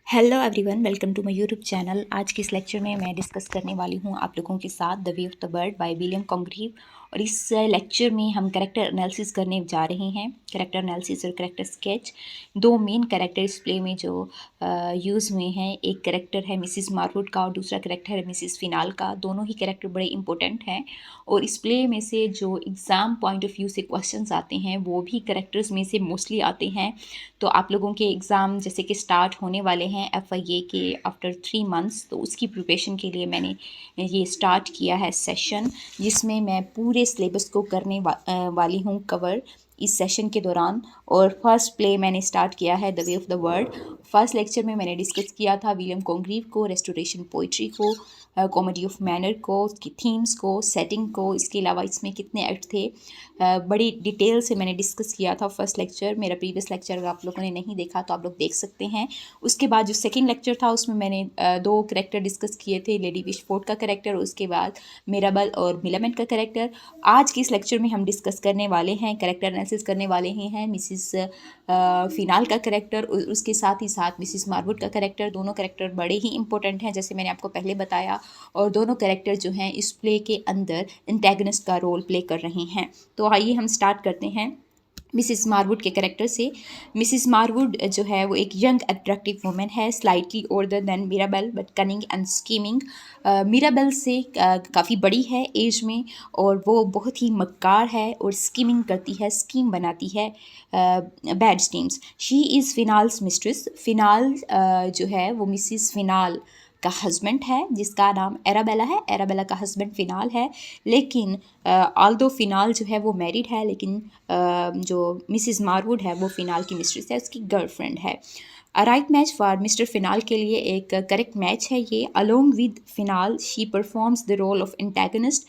Hello everyone, welcome to my YouTube channel. आज के इस लेक्चर में मैं डिस्कस करने वाली हूँ आप लोगों के साथ the way of the bird by William Congreve. और इस लेक्चर में हम कैरेक्टर एनालिसिस करने जा रहे हैं। कैरेक्टर एनालिसिस और कैरेक्टर स्केच, दो मेन कैरेक्टर इस प्ले में जो यूज़ हुए हैं। एक कैरेक्टर है मिसिस मार्वुड का और दूसरा कैरेक्टर है मिसिस फिनाल का। दोनों ही कैरेक्टर बड़े इंपॉर्टेंट हैं और इस प्ले में से जो एग्ज़ाम पॉइंट ऑफ व्यू से क्वेश्चंस आते हैं वो भी कैरेक्टर्स में से मोस्टली आते हैं। तो आप लोगों के एग्ज़ाम जैसे कि स्टार्ट होने वाले हैं FIA के आफ्टर 3 मंथ्स, तो उसकी प्रिपरेशन के लिए मैंने ये स्टार्ट किया है सेशन, जिसमें मैं पूरे सिलेबस को करने वाली हूँ कवर इस सेशन के दौरान। और फर्स्ट प्ले मैंने स्टार्ट किया है the way of the world. First lecture में मैंने डिस्कस किया था विलियम कॉन्ग्रीव को, रेस्टोरेशन पोइट्री को, कॉमेडी ऑफ मैनर को, उसकी थीम्स को, सेटिंग को, इसके अलावा इसमें कितने एक्ट थे, बड़ी डिटेल से मैंने डिस्कस किया था फर्स्ट लेक्चर। मेरा प्रीवियस लेक्चर अगर आप लोगों ने नहीं देखा तो आप लोग देख सकते हैं। उसके बाद जो सेकंड लेक्चर था उसमें मैंने दो कैरेक्टर डिस्कस किए थे, लेडी विशफोर्ड का कैरेक्टर, उसके बाद मिराबल और मिलामेंट का कैरेक्टर। आज के इस लेक्चर में हम डिस्कस करने वाले हैं, कैरेक्टर एनालिसिस करने वाले हैं मिसिस फिनाल का कैरेक्टर और उसके साथ ही साथ मिसिस मार्वुड का कैरेक्टर। दोनों कैरेक्टर बड़े ही इंपॉर्टेंट हैं जैसे मैंने आपको पहले बताया, और दोनों कैरेक्टर जो हैं इस प्ले के अंदर एंटेगनिस्ट का रोल प्ले कर रहे हैं। तो आइए हम स्टार्ट करते हैं मिसिस मार्वुड के कैरेक्टर से। मिसिस मार्वुड जो है वो एक यंग अट्रैक्टिव वुमेन है, slightly older than Mirabell but cunning and scheming. Mirabell से काफ़ी बड़ी है एज में और वो बहुत ही मक्कार है और स्कीमिंग करती है, स्कीम बनाती है, bad schemes. She is Fainall's mistress. Fainall जो है वो मिसिस फिनाल का हस्बैंड है जिसका नाम एराबेला है। एराबेला का हस्बैंड फिनाल है, लेकिन ऑल्दो फिनाल जो है वो मैरिड है, लेकिन जो मिसिस मार्वुड है वो फिनाल की मिस्ट्रेस है, उसकी गर्लफ्रेंड है। Right match for Mister Fainall के लिए एक करेक्ट मैच है ये। Along with Fainall she performs the role of antagonist.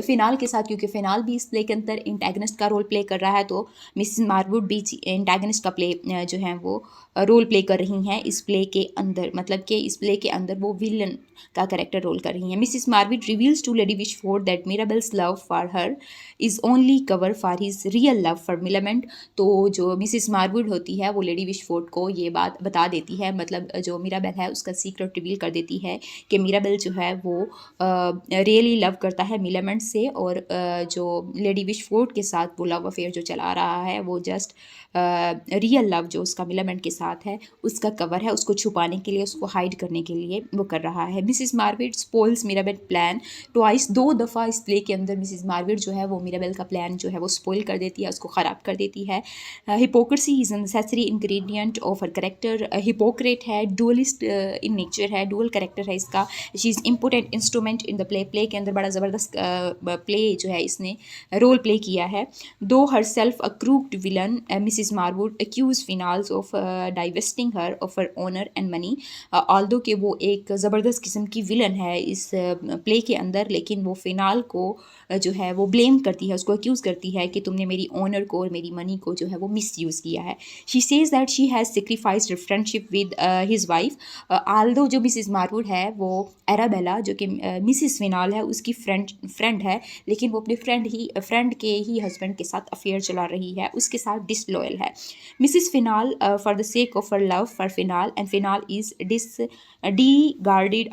Fainall के साथ, क्योंकि फिनाल भी इस प्ले के अंदर एंटेगनिस्ट का रोल प्ले कर रहा है, तो मिसिस मार्वुड भी एंटेगनिस्ट का प्ले जो है वो रोल प्ले कर रही हैं इस प्ले के अंदर। मतलब कि इस प्ले के अंदर वो विलन का कैरेक्टर रोल कर रही हैं। Mrs Marwood reveals to Lady Wishfort that Mirabell's love for her is only cover for his real love for Millamant. तो जो मिसिस मार्वुड होती है वो लेडी विशफोर्ड को ये बात बता देती है, मतलब जो मिराबेल है उसका सीक्रेट रिवील कर देती है कि मिराबेल जो है वो रियली लव करता है मिलामेंट से, और जो लेडी विशफोर्ड के साथ वो लव अफेयर जो चला रहा है वो जस्ट रियल लव जो उसका मिलामेंट के साथ है उसका कवर है, उसको छुपाने के लिए, उसको हाइड करने के लिए वो कर रहा है। Mrs Marwood spoils Mirabell plan twice. 2 दफ़ा इस प्ले के अंदर मिसिस मार्वुड जो है वो मिराबेल का प्लान जो है वो स्पॉइल कर देती है, उसको ख़राब कर देती है। Hypocrisy is a necessary ingredient of her character. Hypocrite है, डुअलिस्ट इन नेचर है, डुअल कैरेक्टर है इसका। She is important instrument in the play. Play के अंदर बड़ा ज़बरदस्त प्ले जो है इसने रोल प्ले किया है। Though herself a crooked villain, Mrs Marwood accuse Fainall's of divesting her of her honour and money. Although कि वो एक ज़बरदस्त किस्म की विलन है इस प्ले के अंदर, लेकिन वो फिनाल को जो है वो ब्लेम करती है, उसको अक्यूज़ करती है कि तुमने मेरी ऑनर को और मेरी मनी को जो है वो मिस यूज़ किया है। She says that she has sacrificed her friendship with his wife. Aldous जो मिसिस मार्वुड है वो एराबेला जो कि मिसिस फिनाल है उसकी फ्रेंड है, लेकिन वो अपने फ्रेंड के ही हस्बैंड के साथ अफेयर चला रही है, उसके साथ डिसलॉयल है। Mrs Fainall for the sake of her love for Fainall and Fainall is disregarded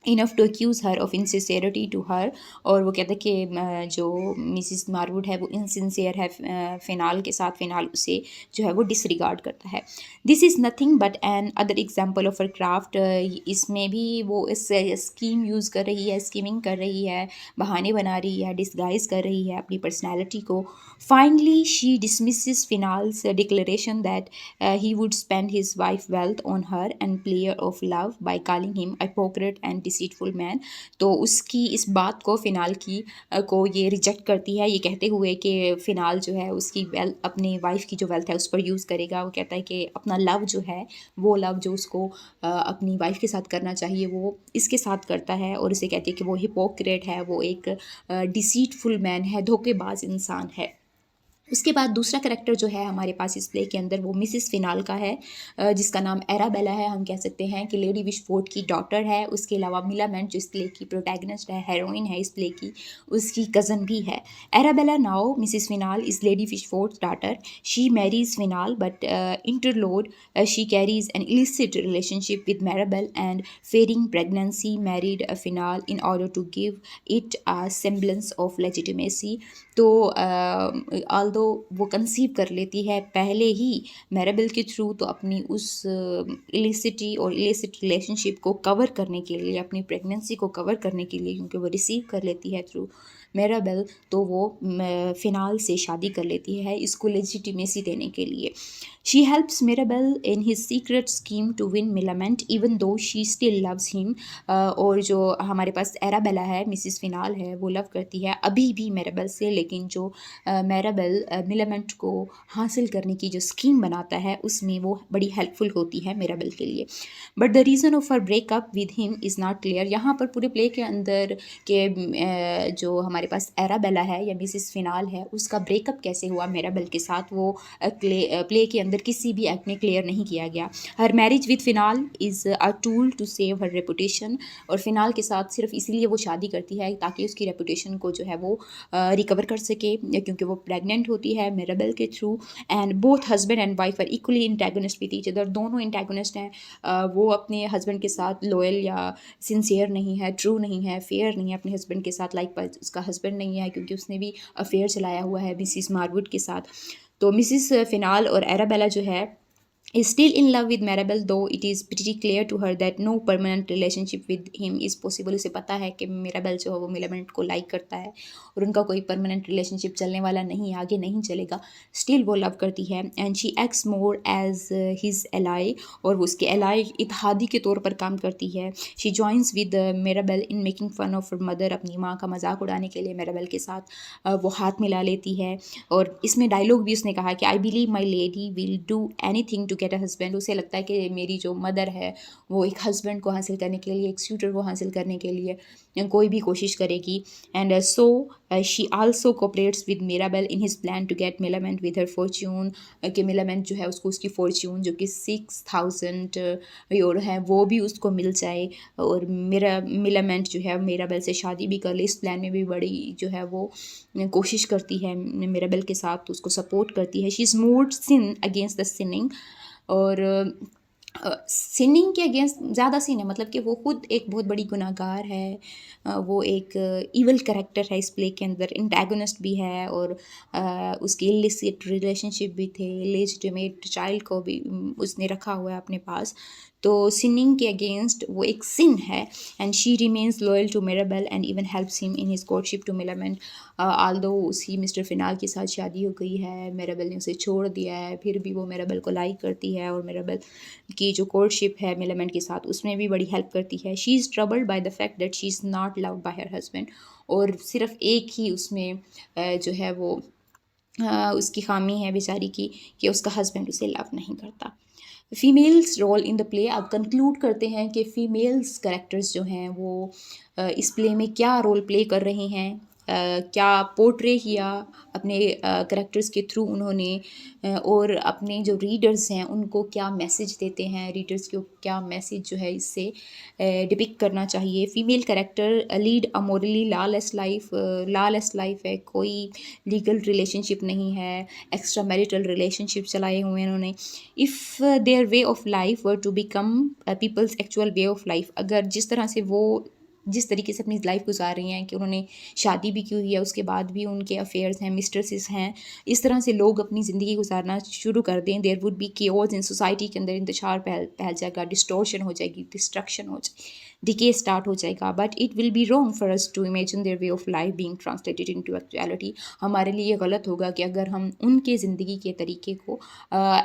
enough to accuse her of insincerity to her. और वो कहते हैं कि जो मिसिस मार्वुड है वो इनसिंसियर है फिनाल के साथ, फिनाल उसे जो है वो डिसरिगार्ड करता है। This is nothing but another example of her craft. इसमें भी वो इस स्कीम यूज़ कर रही है, स्कीमिंग कर रही है, बहाने बना रही है, डिसगाइज कर रही है अपनी पर्सनैलिटी को। Finally she dismisses फिनाल्स declaration that he would spend his wife wealth on her and player of love by calling him a hypocrite and deceitful man। तो उसकी इस बात को फिनाल की को ये रिजेक्ट करती है, ये कहते हुए कि फिनाल जो है उसकी वेल्थ, अपनी वाइफ की जो वेल्थ है उस पर यूज़ करेगा। वो कहता है कि अपना लव जो है वो लव जो उसको अपनी वाइफ के साथ करना चाहिए वो इसके साथ करता है, और इसे कहती है कि वो हिपोक्रेट है, वो एक डिसीटफुल मैन है, धोखेबाज इंसान है। उसके बाद दूसरा कैरेक्टर जो है हमारे पास इस प्ले के अंदर वो मिसिस फिनाल का है, जिसका नाम एराबेला है। हम कह सकते हैं कि लेडी विशफोर्ड की डॉटर है। उसके अलावा मिलामेंट जो इस प्ले की प्रोटैगनिस्ट है, हीरोइन है इस प्ले की, उसकी कज़न भी है। Arabella now Mrs Fainall is Lady Wishfort's daughter. She marries Fainall but interlude she carries an illicit relationship with Maribel and fearing pregnancy married Finale in order to give it a semblance of legitimacy। तो although वो conceive कर लेती है पहले ही मैराबेल के through, तो अपनी उस इलिसिटी और इलिसिट रिलेशनशिप को कवर करने के लिए, अपनी प्रेगनेंसी को कवर करने के लिए, क्योंकि वो रिसीव कर लेती है थ्रू मैराबेल, तो वो फिनाल से शादी कर लेती है इसको लेजिटिमेसी देने के लिए। She helps Mirabell in his secret scheme to win Millamant even though she still loves him. और जो हमारे पास एराबेला है, मिसिस फिनाल है, वो लव करती है अभी भी मिराबेल से, लेकिन जो मिराबेल मिलामेंट को हासिल करने की जो स्कीम बनाता है उसमें वो बड़ी हेल्पफुल होती है मिराबेल के लिए। But the reason of her breakup with him is not clear. यहाँ पर पूरे प्ले के अंदर के जो हमारे पास एराबेला है या मिसिस फिनाल है, उसका ब्रेकअप कैसे हुआ मिराबेल के साथ, वो प्ले के अंदर किसी भी एक्ट में क्लियर नहीं किया गया। Her marriage with Fainall is a tool to save her reputation. और फिनाल के साथ सिर्फ इसीलिए वो शादी करती है ताकि उसकी रेपुटेशन को जो है वो रिकवर कर सके, क्योंकि वो प्रेग्नेंट होती है मिराबेल के through. And both husband and wife are equally antagonist with each other. दोनों इंटैगोनिस्ट हैं। वो अपने हस्बैंड के साथ लॉयल या सिंसियर नहीं है, ट्रू नहीं है, फेयर नहीं है अपने हस्बैंड के साथ। लाइक उसका हस्बैंड नहीं है क्योंकि उसने भी अफेयर चलाया हुआ है मिसिस मारवुड के साथ। तो मिसिस फिनाल और एराबेला जो है is still in love with Maribel, though it is pretty clear to her that no permanent relationship with him is possible। उसे पता है कि मिराबेल जो है वो मिलामेंट को लाइक करता है और उनका कोई परमानेंट रिलेशनशिप चलने वाला नहीं, आगे नहीं चलेगा। स्टिल वो लव करती है and she acts more as his ally, और वो उसके एलाई इत्हादी के तौर पर काम करती है। She joins with Mirabell in making fun of her mother. अपनी माँ का मजाक उड़ाने के लिए मिराबेल के साथ वो हाथ मिला लेती है। और इसमें डायलॉग भी उसने कहा कि I believe my lady will do anything to get a husband. उसे लगता है कि मेरी जो मदर है वो एक हस्बैंड को हासिल करने के लिए, एक सूटर को हासिल करने के लिए कोई भी कोशिश करेगी। And so she also cooperates with Mirabell in his plan to get Millamant with her fortune. कि मिलामेंट जो है उसको उसकी फॉर्च्यून जो कि 6000 यूरो है वो भी उसको मिल जाए, और मेरा मिलामेंट जो है मिराबेल से शादी भी कर ले। इस प्लान में भी बड़ी जो है वो कोशिश करती है मिराबेल के साथ, तो उसको सपोर्ट करती है। She is more sin against the sinning. और सिनिंग के अगेंस्ट ज़्यादा सिन है, मतलब कि वो खुद एक बहुत बड़ी गुनाहगार है। वो एक इवल कैरेक्टर है इस प्ले के अंदर, इंटैगोनिस्ट भी है, और उसकी इलिसिट रिलेशनशिप भी थे, लेजिटिमेट चाइल्ड को भी उसने रखा हुआ है अपने पास। तो सिनिंग के अगेंस्ट वो एक सिन है। And she remains loyal to Mirabell and even helps him in his courtship to Millamant. Although उसकी मिस्टर फिनाल के साथ शादी हो गई है, मिराबेल ने उसे छोड़ दिया है, फिर भी वो मिराबेल को लाइक करती है, और मिराबेल की जो कोर्टशिप है मिलामेंट के साथ उसमें भी बड़ी हेल्प करती है। She is troubled by the fact that she is not loved by her husband. और सिर्फ एक ही उसमें जो है वो उसकी खामी है बेचारी की, कि उसका हस्बैंड उसे लव नहीं करता। Females role in the play, अब कंक्लूड करते हैं कि फ़ीमेल्स कैरेक्टर्स जो हैं वो इस प्ले में क्या रोल प्ले कर रहे हैं, क्या पोर्ट्रे किया अपने कैरेक्टर्स के थ्रू उन्होंने, और अपने जो रीडर्स हैं उनको क्या मैसेज देते हैं, रीडर्स को क्या मैसेज जो है इससे डिपिक्ट करना चाहिए। Female character lead a morally lawless life है, कोई लीगल रिलेशनशिप नहीं है, एक्स्ट्रा मैरिटल रिलेशनशिप चलाए हुए हैं उन्होंने। If their way of life were to become people's actual way of life, अगर जिस तरह से वो जिस तरीके से अपनी लाइफ गुजार रही हैं कि उन्होंने शादी भी की हुई है, उसके बाद भी उनके अफेयर्स हैं, मिस्ट्रेसेस हैं, इस तरह से लोग अपनी ज़िंदगी गुजारना शुरू कर दें, there would be chaos in society के अंदर इंतशार फैल जाएगा, डिस्टॉर्शन हो जाएगी, डिस्ट्रक्शन हो जाएगी, डिके स्टार्ट हो जाएगा। But it will be wrong for us to imagine their way of life being translated into actuality. हमारे लिए ये गलत होगा कि अगर हम उनके ज़िंदगी के तरीके को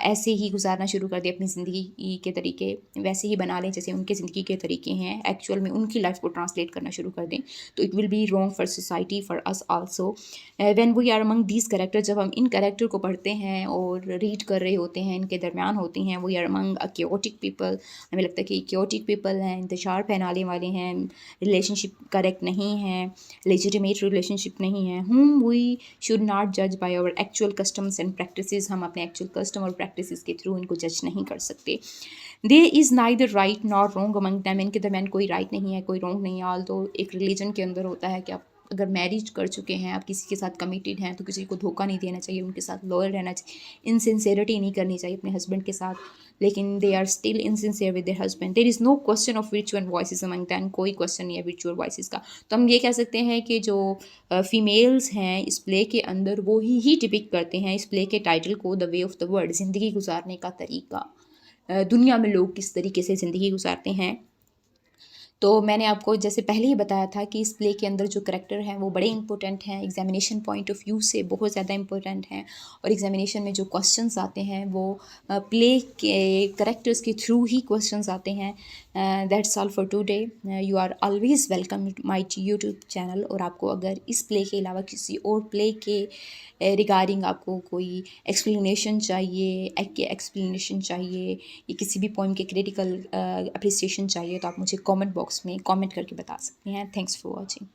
ऐसे ही गुजारना शुरू कर दें, अपनी ज़िंदगी के तरीके वैसे ही बना लें जैसे उनके ज़िंदगी के तरीके हैं, एक्चुअल में उनकी लाइफ को ट्रांसलेट करना शुरू कर दें तो it will be wrong for society, for us also. When we are among these character, जब हम इन कैरेक्टर को पढ़ते हैं और रीड कर रहे होते हैं, इनके दरमियान होती हैं, we are among a chaotic people, हमें लगता है कि क्योटिक पीपल हैं, इंतशार फैलाने वाले हैं, रिलेशनशिप करेक्ट नहीं है, लेजिटिमेट रिलेशनशिप नहीं है, whom we should not judge by our actual customs and practices, हम अपने एक्चुअल कस्टम और प्रैक्टिसेस के थ्रू इनको जज नहीं कर सकते। There is neither right nor wrong among them, इनके दरमियान कोई राइट नहीं है, कोई रॉन्ग नहीं है। ऑल तो एक रिलीजन के अंदर होता है कि आप अगर मैरिज कर चुके हैं, आप किसी के साथ कमिटेड हैं, तो किसी को धोखा नहीं देना चाहिए, उनके साथ लॉयल रहना चाहिए, इनसिंसेरिटी नहीं करनी चाहिए अपने हस्बैंड के साथ, लेकिन they are still insincere with their husband. There is no question of विचुअल वॉइसेस अमंग दैम, कोई क्वेश्चन नहीं है विचुअल वॉइसेस का। तो हम ये कह सकते हैं कि जो फीमेल्स हैं इस प्ले के अंदर, वो ही डिपिक्ट करते हैं इस प्ले के टाइटल को, the way of the world, ज़िंदगी गुजारने का तरीका। दुनिया में लोग किस तरीके से ज़िंदगी गुजारते हैं। तो मैंने आपको जैसे पहले ही बताया था कि इस प्ले के अंदर जो करैक्टर हैं वो बड़े इंपॉर्टेंट हैं, एग्जामिनेशन पॉइंट ऑफ व्यू से बहुत ज़्यादा इंपॉर्टेंट हैं, और एग्जामिनेशन में जो क्वेश्चंस आते हैं वो प्ले के करैक्टर्स के थ्रू ही क्वेश्चंस आते हैं। That's all for today. You are always welcome my YouTube channel. और आपको अगर इस प्ले के अलावा किसी और प्ले के रिगार्डिंग आपको कोई एक्सप्लेनेशन चाहिए, एक्सप्लेनेशन चाहिए, या किसी भी पॉइंट के क्रिटिकल अप्रिसिएशन चाहिए, तो आप मुझे कमेंट बॉक्स में कमेंट करके बता सकते हैं। Thanks for watching.